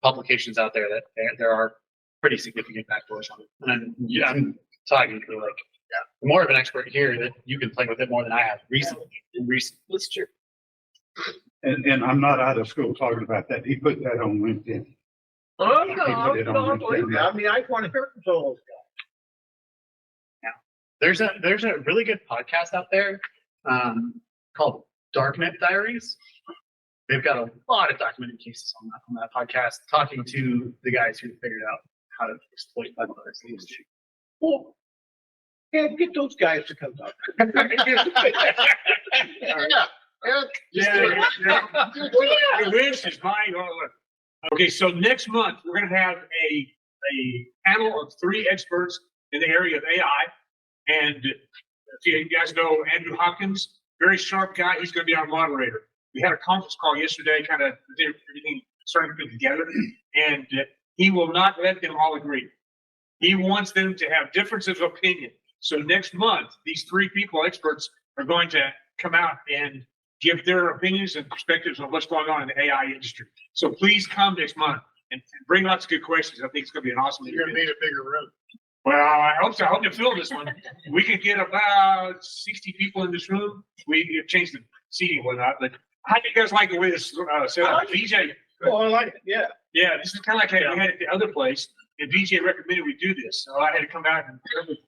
publications out there that there are pretty significant backdoors on it. And I'm talking to more of an expert here that you can play with it more than I have recently. That's true. And I'm not out of school talking about that. He put that on LinkedIn. Oh, He put it on no, believe me. LinkedIn. I mean, I want to hear from some of those guys. There's a really good podcast out there called Darknet Diaries. They've got a lot of documented cases on that podcast, talking to the guys who figured out how to exploit bugs. Well, yeah, get those guys to come talk. The wish is mine. Okay, so next month, we're gonna have a panel of 3 experts in the area of AI. And if you guys know Andrew Hopkins, very sharp guy, he's gonna be our moderator. We had a conference call yesterday, kind of everything starting to put together, and he will not let them all agree. He wants them to have differences of opinion. So next month, these 3 people, experts, are going to come out and give their opinions and perspectives on what's going on in the AI industry. So please come next month and bring lots of good questions. I think it's gonna be an awesome. You're gonna need a bigger room. Well, I hope so. I hope to fill this one. We can get about 60 people in this room. We have changed the seating and whatnot, but how do you guys like the way this set up? VJ, Oh, I like it, yeah. yeah, this is kind of like how we had it at the other place, and VJ recommended we do this. So I had to come out and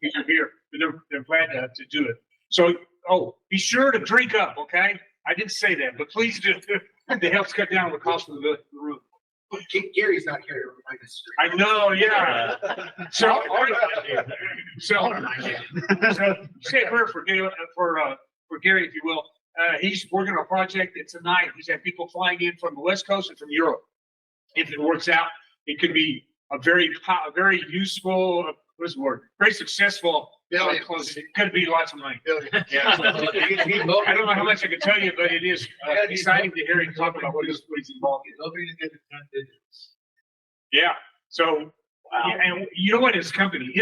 people here, but they're glad to do it. So, be sure to drink up, okay? I didn't say that, but please do. It helps cut down the cost of the room. Gary's not here to remind us. I know, yeah. So, say a prayer for Gary, if you will. He's working on a project that tonight he's had people flying in from the West Coast and from Europe. If it works out, it could be a very useful, what's the word? Very successful. It could be lots of money. Yeah. I don't know how much I can tell you, but it is exciting to hear him talk about what he's involved in. Yeah. So, and you know what his company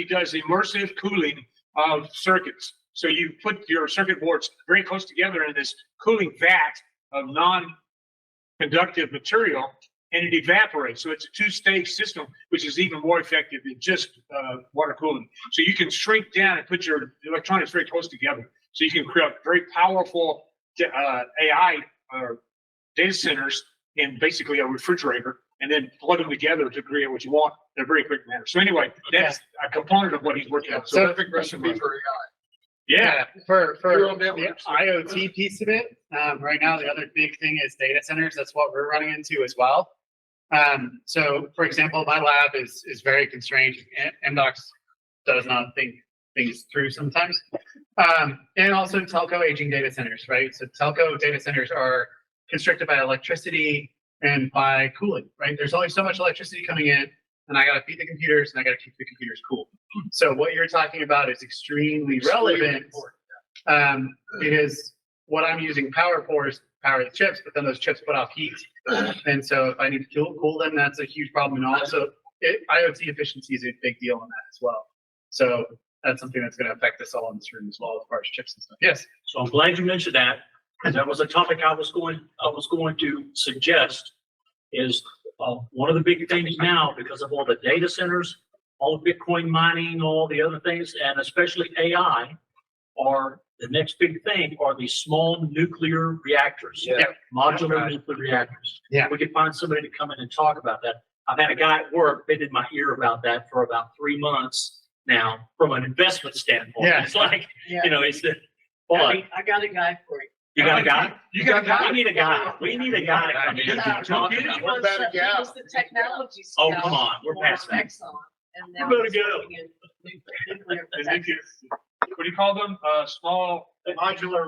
does immersive cooling of circuits. So you put your circuit boards very close together in this cooling vat of non-conductive material, and it evaporates. So it's a two-stage system, which is even more effective than just water cooling. So you can shrink down and put your electronics very close together. So you can create very powerful AI data centers in basically a refrigerator, and then plug them together to create what you want in a very quick manner. So anyway, that's a component of what he's working on. So perfect recipe for AI. Yeah. For You're on the networks. IoT piece of it, right now, the other big thing is data centers. That's what we're running into as well. So for example, my lab is very constrained. Amdocs does not think things through sometimes. And also telco aging data centers, right? So telco data centers are constricted by electricity and by cooling, right? There's only so much electricity coming in, and I got to feed the computers, and I got to keep the computers cool. So what you're talking about is extremely relevant, because what I'm using power for is power the chips, but then those chips put off heat. And so if I need to cool them, that's a huge problem. And also IoT efficiency is a big deal on that as well. So that's something that's going to affect us all in this room as well, as far as chips and stuff. Yes. So I'm glad you mentioned that, because that was a topic I was going to suggest. Is one of the big things now, because of all the data centers, all the Bitcoin mining, all the other things, and especially AI, are the next big thing are these small nuclear reactors, modular nuclear reactors. Yeah. We could find somebody to come in and talk about that. I've had a guy at work been in my ear about that for about 3 months now, from an investment standpoint. Yeah. It's like, Yeah. it's the, but I got a guy for you. you got a guy? You got a guy? We need a guy. We need a guy to come in and talk He about it. was about a gal? he was the technology Oh, scout come on, we're for past that. Exxon, and now You better he's go. working in nuclear The protection. what do you call them? Small Modular.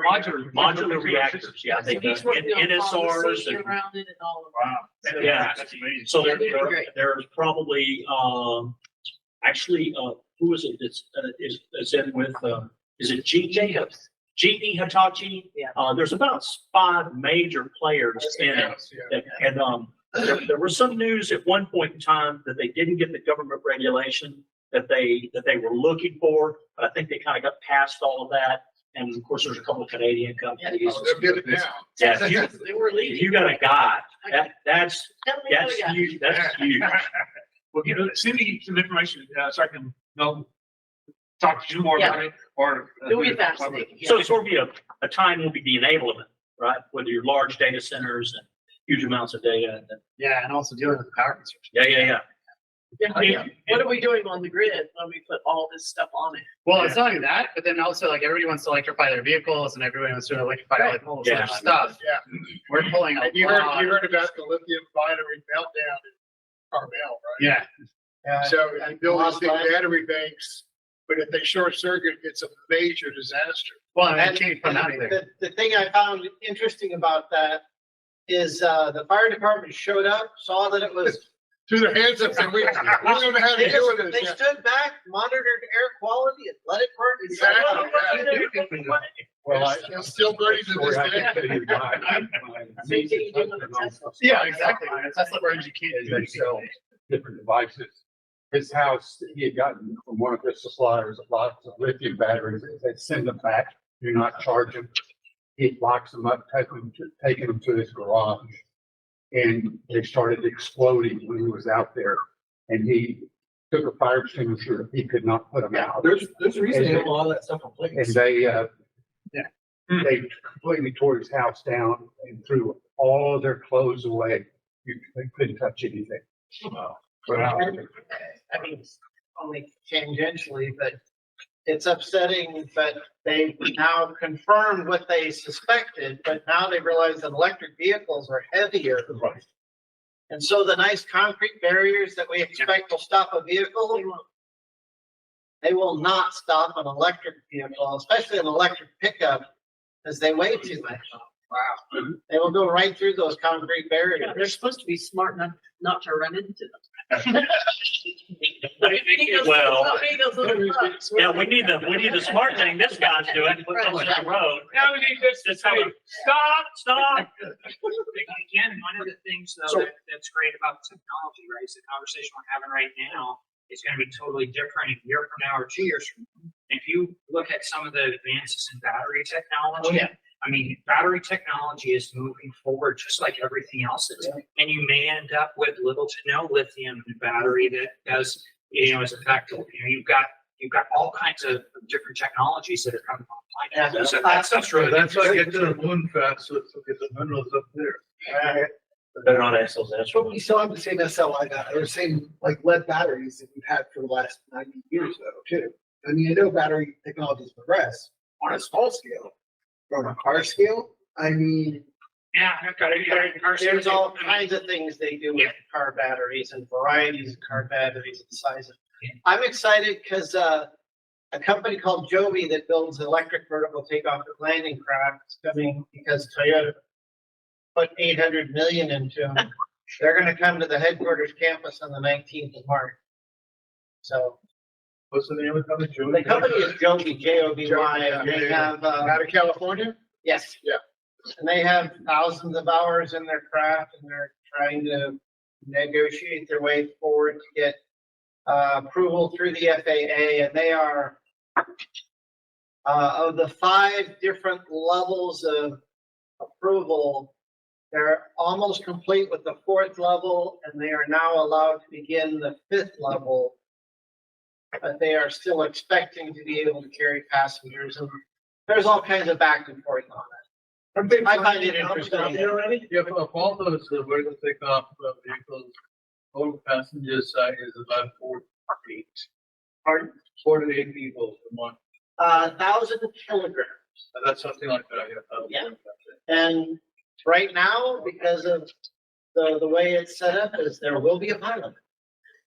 Modular reactors, yeah, they So do he's working on NSRs policy and, around it and all of Wow. that. Yeah. That's amazing. so Yeah, they'd be great. there's probably, actually, who is it that's, is in with, is it GE? Jacobs. GE Hitachi? Yeah. There's about 5 major players in it. And there was some news at one point in time that they didn't get the government regulation that they were looking for, but I think they kind of got past all of that. And of course, there's a couple of Canadian companies. They're good now. Yeah, if you, They were if leading. you got a guy, that's Definitely got a guy. huge. That's huge. Well, send me some information so I can talk to you more about it. Or It would be fascinating. So it's sort of a time will be the enablement, right? Whether you're large data centers and huge amounts of data. Yeah, and also dealing with the power consumption. Yeah. Yeah. What are we doing on the grid when we put all this stuff on it? Well, it's not only that, but then also like everybody wants to electrify their vehicles and everybody wants to electrify like all this Yeah. other stuff. Yeah. We're pulling a And you lot. heard about the lithium battery meltdown in Carmel, right? Yeah, So you build these big battery banks, but if they short circuit, it's a major disaster. well, and that And came from out there. the thing I found interesting about that is, the fire department showed up, saw that it was, Threw their hands up and we don't know how to they deal with they this. stood back, monitored air quality, and let it burn. It's like, Exactly, well, Well, It's still burning to this day. Same thing you do with the Tesla. Yeah, exactly. That's what we're educated. They sell different devices. His house, he had gotten from one of his suppliers lots of lithium batteries. They send them back, do not charge them. He locks them up, taking them to his garage. and they started exploding when he was out there. And he took a fire extinguisher, he could not put them out. There's a reason they have a lot of that stuff in And place. they completely tore his house down and threw all of their clothes away. They couldn't touch anything. Wow. I mean, only tangentially, but it's upsetting that they now confirmed what they suspected, but now they realize that electric vehicles are heavier. Right. And so the nice concrete barriers that we expect will stop a vehicle, they will not stop an electric vehicle, especially an electric pickup, because they weigh too much. Wow. They will go right through those concrete barriers. Yeah, they're supposed to be smart enough not to run into them. Well, yeah, we need the smart thing this guy's doing, put those in the road. Now we need this to say, Stop. Again, one of the things though that's great about technology, right, is the conversation we're having right now is going to be totally different a year from now or 2 years from now. If you look at some of the advances in battery technology, I mean, battery technology is moving forward just like everything else is. And you may end up with little to no lithium in a battery that does, is effective. You've got all kinds of different technologies that are coming online. Yeah. So that's really That's why I get to the moon fast, so get the minerals up there. They're not axles, that's But we still have the same SLI or the same like lead batteries that we've had for the last 90 years though, too. I mean, I know battery technologies progress on a small scale, but on a car scale, I mean, There's all kinds of things they do with car batteries and varieties of car batteries and sizes. I'm excited because a company called Joby that builds electric vertical takeoff and landing craft is coming because Toyota put 800 million into them. They're going to come to the headquarters campus on the 19th of March. So What's the name of the company? the company is Joby, J-O-B-Y, and they have, Out of California? yes. Yeah. And they have thousands of hours in their craft and they're trying to negotiate their way forward to get approval through the FAA. And they are, of the 5 different levels of approval, they're almost complete with the 4th level and they are now allowed to begin the 5th level. But they are still expecting to be able to carry passengers. And there's all kinds of back and forth on it. I find it interesting. Already? Yeah, for all those vertical takeoff vehicles, total passenger size is about 4 to 8. Pardon? 4 to 8 people in one. 1,000 kilograms. That's something like that. Yeah. And right now, because of the way it's set up, is there will be a pilot.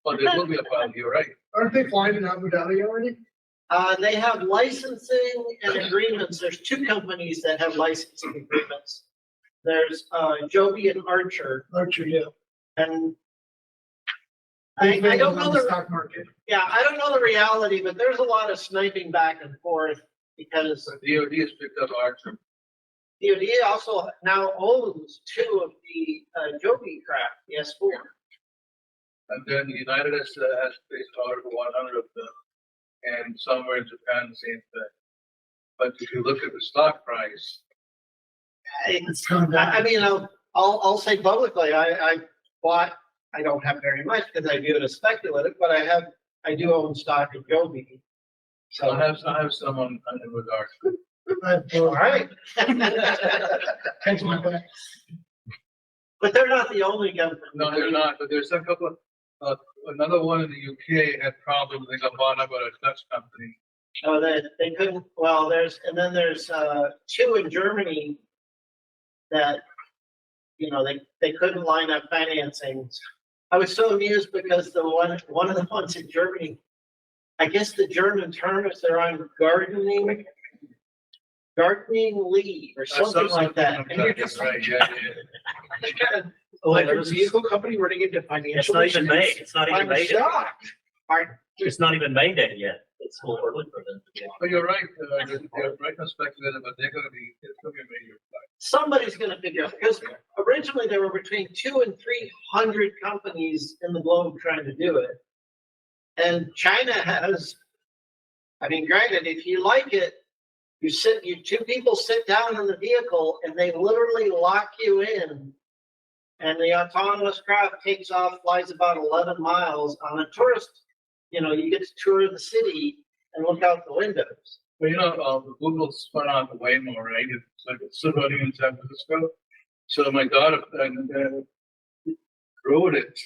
But there will be a pilot, you're right. Aren't they flying in Abu Dhabi already? They have licensing and agreements. There's 2 companies that have licensing agreements. There's Joby and Archer. Archer, yeah. And I don't know the stock market. Yeah, I don't know the reality, but there's a lot of sniping back and forth because DOD has picked up Archer. DOD also now owns 2 of the Joby craft, the S4. And then United has placed order for 100 of them. And somewhere in Japan, the same thing. But if you look at the stock price, I mean, I'll say publicly, I bought. I don't have very much because I view it as speculative, but I do own stock of Joby. so I have someone in regards. All right. Catch my back. But they're not the only company. No, they're not, but there's a couple, another one in the UK had problems, they got bought up by a Dutch company. Oh, they couldn't, well, there's 2 in Germany that, they couldn't line up financing. I was so amused because one of the ones in Germany, I guess the German term is they're on gardening leave or something like that. And you're just like, Right, yeah. Electric vehicle company running into It's financial not even issues. made, it's not even I'm made. shocked. It's not even made yet. It's still early for them. But you're right, they're retrospective, but it's gonna be a major. somebody's going to figure out, because originally there were between 200 and 300 companies in the globe trying to do it. And China has, I mean, granted, if you like it, you 2 people sit down in the vehicle and they literally lock you in and the autonomous craft takes off, flies about 11 miles on a tourist. You get to tour the city and look out the windows. Well, Google spun out the Waymo, right? It's like it's still running in San Francisco. So my daughter rode it,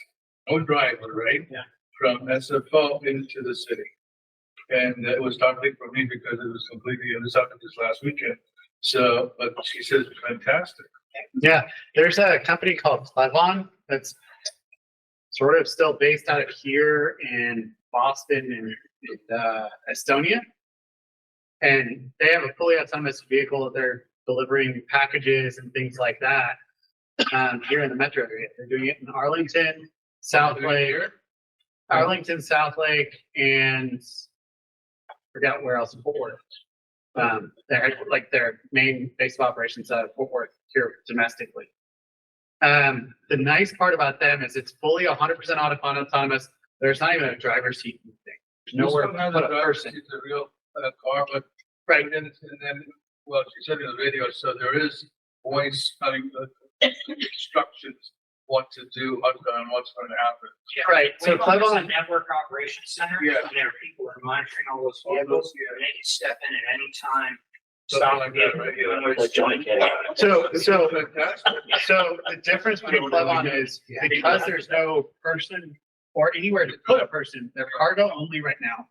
no driver, right? Yeah. From SFO into the city. And it was daunting for me because it was completely, it was happened this last weekend. So, but she says it's fantastic. Yeah, there's a company called Clevon that's sort of still based out of here in Boston and Estonia. And they have a fully autonomous vehicle that they're delivering packages and things like that here in the metro area. They're doing it in Arlington, South Lake, and forgot where else in Fort Worth. They're like their main base of operations out of Fort Worth here domestically. The nice part about them is it's fully 100% autonomous. There's not even a driver's seat. There's nowhere to put a person. It's a real car, but right. And then, well, she said in the radio, so there is voice having instructions what to do, what's going to happen. Right. So We've always Clevon, a network operations center. Yeah. And there are people that are monitoring all those vehicles. They can step in at any time. Something Stop like it. that, right? so Fantastic. the difference between Clevon is because there's no person or anywhere to put a person, they're cargo only right now.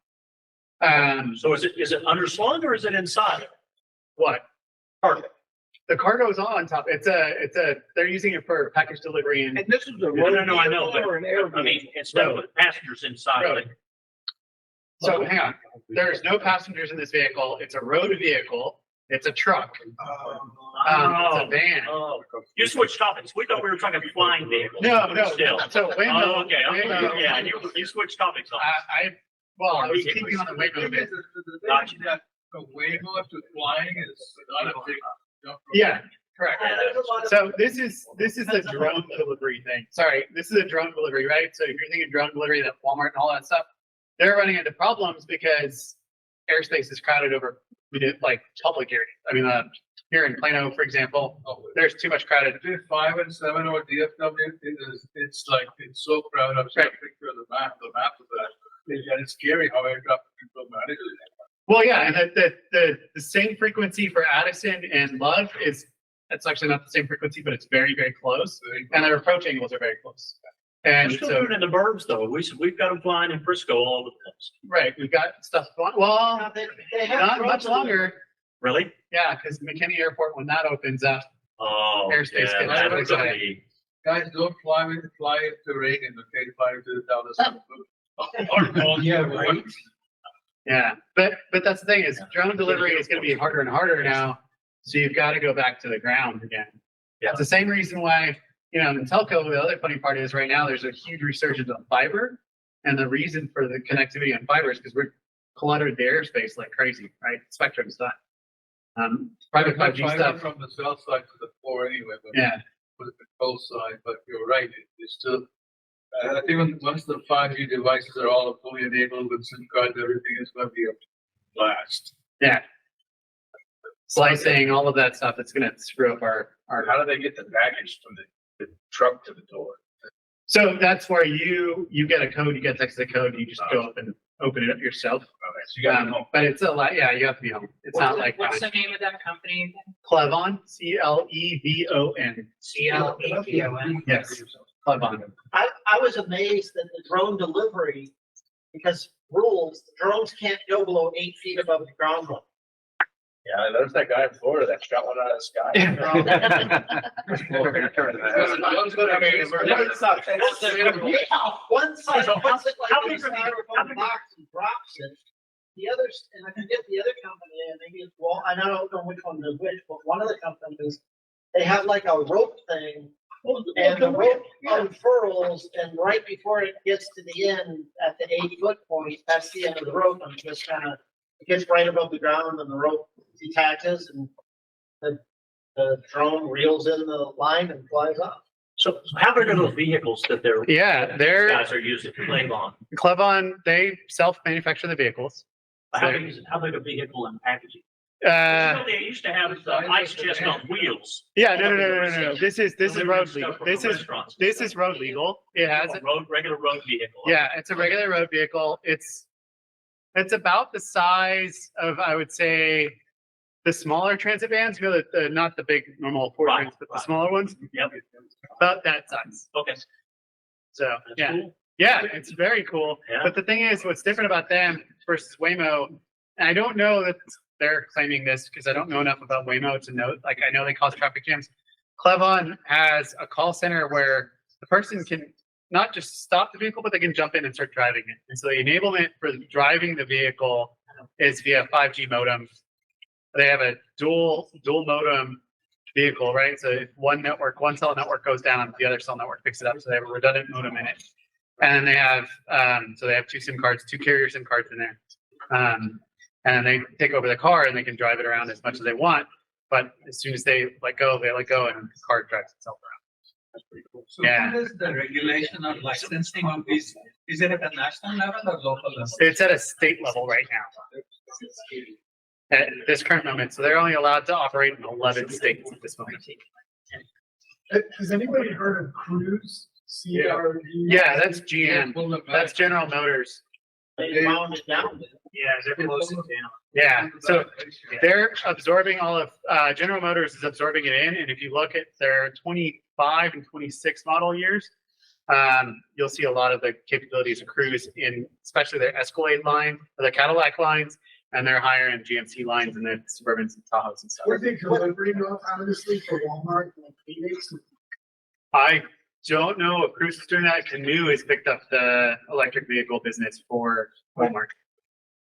So is it underslung or is it inside? What? Cargo. The cargo is all on top. They're using it for package delivery and And this is a No, road I know, vehicle or an air I mean, instead of with passengers inside, Road. like, so hang on. There's no passengers in this vehicle. It's a road vehicle. It's a truck. It's a van. oh, you switched topics. We thought we were talking flying vehicles. No. Still. So Waymo. Oh, okay, Waymo- yeah, you switched topics on us. I was keeping on the Waymo bit. Gotcha. That the Waymo to flying is not a big jump. Yeah, correct. So this is the drone delivery thing. Sorry, this is a drone delivery, right? So if you're thinking drone delivery, that Walmart and all that stuff, they're running into problems because airspace is crowded over like public areas. I mean, here in Plano, for example, there's too much crowded. Between 5 and 7 or DFW, it's so crowded. I've seen a picture of the map of that. And it's scary how air traffic control manages it. Well, yeah, and the same frequency for Addison and Love that's actually not the same frequency, but it's very, very close. And their approach angles are very close. And We're still so, doing it in the burbs though. We've got them flying in Frisco all over the place. right, we've got stuff going. Well, Now, they have not drones much in longer. Really? Yeah, because McKinney Airport, when that opens up, Oh, Airspace yeah, gets that really was gonna bad. be. Guys, don't fly to Reagan, okay? Fly to Dallas. Yeah, right. yeah. But that's the thing is drone delivery is going to be harder and harder now. So you've got to go back to the ground again. Yeah. It's the same reason why, in telco, the other funny part is right now there's a huge resurgence on fiber. And the reason for the connectivity on fiber is because we're cluttered the airspace like crazy, right? Spectrum's done. Private 5G stuff. From the cell side to the floor anyway, but Yeah. for the control side, but you're right, it's still, I think once the 5G devices are all fully enabled with SIM cards, everything is going to be a blast. Yeah. Slicing, all of that stuff, it's going to screw up our. How do they get the baggage from the truck to the door? So that's where you get a code, you get text the code, you just go up and open it up yourself. Okay, so you got to know. But it's a lot, yeah, you have to be home. It's not like What's the name of that company again? Clevon, Clevon. CLEVON? Yes, Clevon. I was amazed that the drone delivery, because rules, the drones can't go below 8 feet above the ground level. Yeah, there's that guy in Florida that shot one out of the sky. One side So puts it like how in a big are the- styrofoam box and drops it. The others, and I forget the other company, and maybe it's I don't know which one is which, but one of the companies, they have like a rope thing, and the rope unfurls, and right before it gets to the end, at the 8-foot point, that's the end of the rope, and just it gets right above the ground, and the rope detaches, and the drone reels in the line and flies off. So how big are those vehicles that Yeah, guys are using to play on? Clevon, they self-manufacture the vehicles. How big a vehicle and packaging? They used to have the ice chest on wheels. Yeah, no. This is road legal. Restaurants. This is road legal. It has Regular road vehicle. Yeah, it's a regular road vehicle. It's about the size of, I would say, the smaller transit vans. You know, not the big normal Ford vans, but the smaller ones. Yep. About that size. Okay. So yeah, Cool. yeah, it's very cool. Yeah. But the thing is, what's different about them versus Waymo, and I don't know that they're claiming this because I don't know enough about Waymo to know. Like, I know they cause traffic jams. Clevon has a call center where the person can not just stop the vehicle, but they can jump in and start driving it. And so the enablement for driving the vehicle is via 5G modem. They have a dual modem vehicle, right? So if one cell network goes down, the other cell network picks it up. So they have a redundant modem in it. And they have, so they have two SIM cards, two carrier SIM cards in there. And they take over the car and they can drive it around as much as they want. But as soon as they let go, and the car drives itself around. That's pretty cool. So what is the regulation or licensing of these? Is it at a national level or local level? It's at a state level right now. At this current moment. So they're only allowed to operate in 11 states at this moment. Has anybody heard of Cruise? CRU? Yeah, that's GM. That's General Motors. They wound it down. Yeah, they're closing down. Yeah, so they're absorbing all of, General Motors is absorbing it in. And if you look at their 25 and 26 model years, you'll see a lot of the capabilities of Cruise in, especially their Escalade line, or the Cadillac lines, and their higher end GMC lines and the Suburbans and Tahoes and stuff. What they delivery out of this thing for Walmart and Phoenix? I don't know if Cruise is doing that. Canoe has picked up the electric vehicle business for Walmart.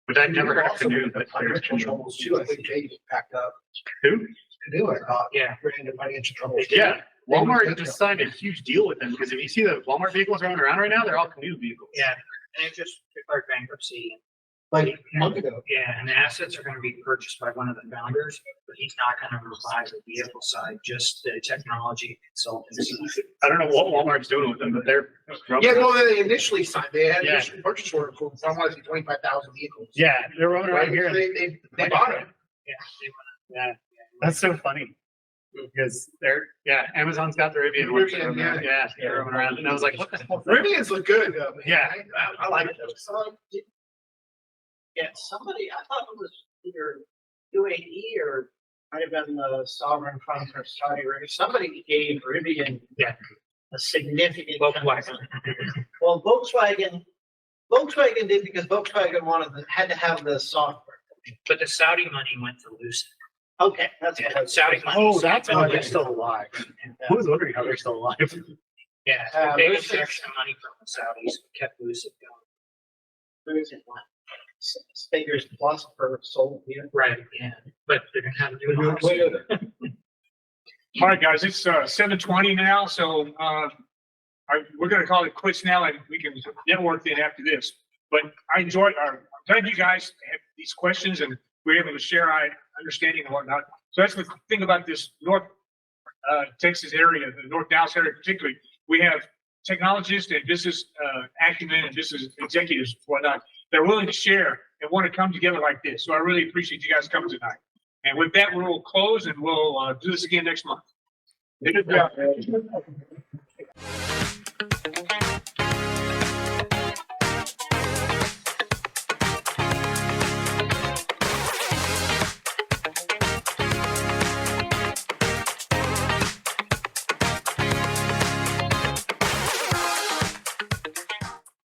Which I've never heard of Canoe, but Financial troubles too. I think they packed up. who? Canoe, I thought. Yeah. Ran into financial troubles. Yeah, Walmart just signed a huge deal with them because if you see the Walmart vehicles running around right now, they're all Canoe vehicles. Yeah, and it just declared bankruptcy. Like a month ago. Yeah, and the assets are gonna be purchased by one of the founders, but he's not gonna provide the vehicle side, just the technology consultancy. I don't know what Walmart's doing with them, but they're. Yeah, no, they initially signed, they had Yeah. initial purchase order for, I want to say 25,000 vehicles. Yeah, they're roaming around Right? here. They bought them. Yeah, Yeah, that's so funny. Because Amazon's got the Rivian ones. Rivian, Yeah, they're roaming around. And I was like, what the hell? Rivians look good, though, man. Yeah. I like those. Yeah, somebody, I thought it was either UAE or might have been the sovereign fund for Saudi Arabia. Somebody gave Rivian a significant. Volkswagen. Well, Volkswagen did because Volkswagen had to have the software. But the Saudi money went to Lucid. Okay, that's Yeah, good. Saudi money. Oh, that's why they're still alive. I was wondering how they're still alive. Yeah, the big Lucid- injection of money from the Saudis kept Lucid going. Lucid won. Six figures plus per sold vehicle. Right, yeah, but they're gonna have to do it. All right, guys, it's 7:20 now, so we're gonna call it quits now, and we can network then after this. But I'm glad you guys have these questions, and we're able to share our understanding and whatnot. So that's the thing about this North Texas area, the North Dallas area particularly. We have technologists and business acumen and business executives and whatnot. They're willing to share and want to come together like this. So I really appreciate you guys coming tonight. And with that, we'll close and we'll do this again next month.